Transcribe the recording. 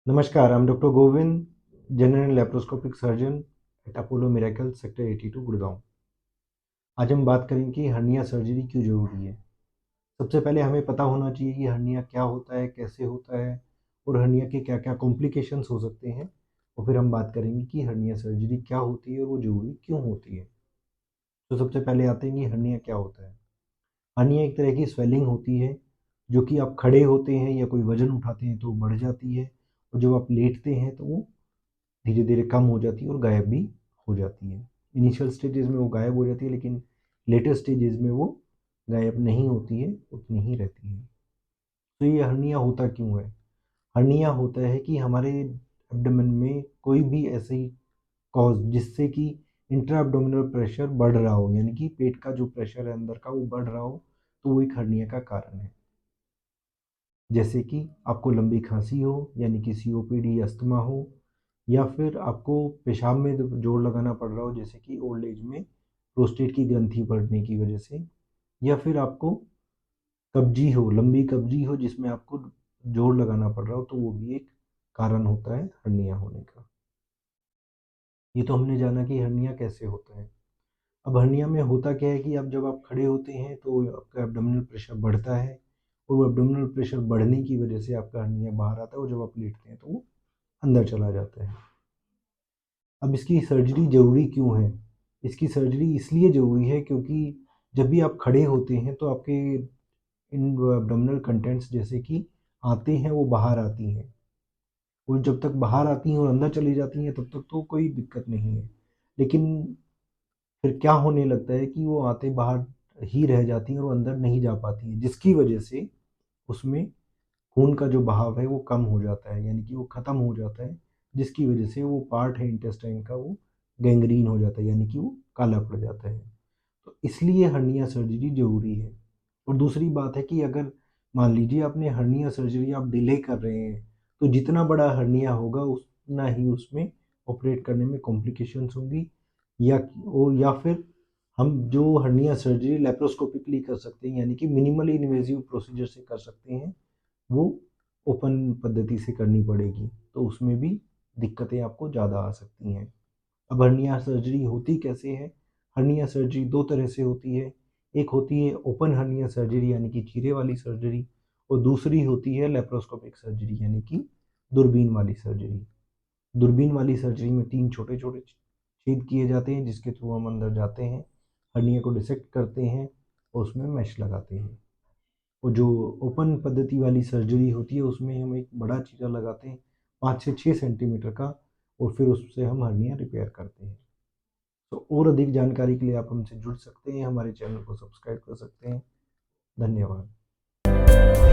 नमस्कार, I'm doctor Govind, general laparoscopic surgeon eight Apollo miracle sector 82 Gurgaon. आज हम बात करेंगे कि हर्निया सर्जरी क्यों ज़रूरी है। सबसे पहले हमें पता होना चाहिए कि हर्निया क्या होता है, कैसे होता है और हर्निया के क्या-क्या कॉम्प्लिकेशंस हो सकते हैं। और फिर हम बात करेंगे कि हर्निया सर्जरी क्या होती है और वो ज़रूरी क्यों होती है। तो सबसे पहले आते हैं कि हर्निया क्या होता है। हर्निया एक तरह की स्वेलिंग होती है, जो कि आप खड़े होते हैं या कोई वज़न उठाते हैं तो वो बढ़ जाती है और जब आप लेटते हैं तो वो धीरे धीरे कम हो जाती है और गायब भी हो जाती है। इनिशियल स्टेजेस में वो गायब हो जाती है, लेकिन लेटर स्टेजेस में वो गायब नहीं होती है, उतनी ही रहती है। तो ये हर्निया होता क्यों है? हर्निया होता है कि हमारे एब्डोमेन में कोई भी ऐसी कॉज जिससे कि इंट्रा एब्डोमिनल प्रेशर बढ़ रहा हो, यानी कि पेट का जो प्रेशर है अंदर का वो बढ़ रहा हो, तो वो एक हर्निया का कारण है। जैसे कि आपको लंबी खांसी हो, यानी कि सीओपीडी अस्थमा हो, या फिर आपको पेशाब में जोर लगाना पड़ रहा हो, जैसे कि ओल्ड एज में प्रोस्टेट की ग्रंथि बढ़ने की वजह से, या फिर आपको कब्जी हो, लंबी कब्जी हो जिसमें आपको जोर लगाना पड़ रहा हो, तो वो भी एक कारण होता है हर्निया होने का। ये तो हमने जाना कि हर्निया कैसे होता है। अब हर्निया में होता क्या है कि अब जब आप खड़े होते हैं तो आपका एब्डोमिनल प्रेशर बढ़ता है और वो एब्डोमिनल प्रेशर बढ़ने की वजह से आपका हर्निया बाहर आता है और जब आप लेटते हैं तो वो अंदर चला जाता है। अब इसकी सर्जरी ज़रूरी क्यों है? इसकी सर्जरी इसलिए ज़रूरी है क्योंकि जब भी आप खड़े होते हैं तो आपके इन एब्डोमिनल कंटेंट्स जैसे कि आते हैं वो बाहर आती हैं। वो जब तक बाहर आती हैं और अंदर चली जाती हैं तब तक तो कोई दिक्कत नहीं है। लेकिन फिर क्या होने लगता है कि वो आते बाहर ही रह जाती हैं और वो अंदर नहीं जा पाती हैं, जिसकी वजह से उसमें खून का जो बहाव है वो कम हो जाता है, यानी कि वो ख़त्म हो जाता है, जिसकी वजह से वो पार्ट है इंटेस्टाइन का वो गैंग्रीन हो जाता है, यानी कि वो काला पड़ जाता है। तो इसलिए हर्निया सर्जरी ज़रूरी है। और दूसरी बात है कि अगर मान लीजिए आपने हर्निया सर्जरी आप डिले कर रहे हैं, तो जितना बड़ा हर्निया होगा उतना ही उसमें ऑपरेट करने में कॉम्प्लिकेशंस होंगी, या फिर हम जो हर्निया सर्जरी लेप्रोस्कोपिकली कर सकते हैं, यानी कि मिनिमली इन्वेजिव प्रोसीजर से कर सकते हैं, वो ओपन पद्धति से करनी पड़ेगी, तो उसमें भी दिक्कतें आपको ज़्यादा आ सकती हैं। अब हर्निया सर्जरी होती कैसे है? हर्निया सर्जरी 2 तरह से होती है। एक होती है ओपन हर्निया सर्जरी, यानी कि चीरे वाली सर्जरी, और दूसरी होती है लेप्रोस्कोपिक सर्जरी, यानी कि दूरबीन वाली सर्जरी। दूरबीन वाली सर्जरी में 3 छोटे-छोटे छेद किए जाते हैं जिसके थ्रू हम अंदर जाते हैं, हर्निया को डिसेक्ट करते हैं और उसमें मेश लगाते हैं। और जो ओपन पद्धति वाली सर्जरी होती है उसमें हम एक बड़ा चीरा लगाते हैं 5 से 6 सेंटीमीटर का, और फिर उससे हम हर्निया रिपेयर करते हैं। तो और अधिक जानकारी के लिए आप हमसे जुड़ सकते हैं, हमारे चैनल को सब्सक्राइब कर सकते हैं। धन्यवाद।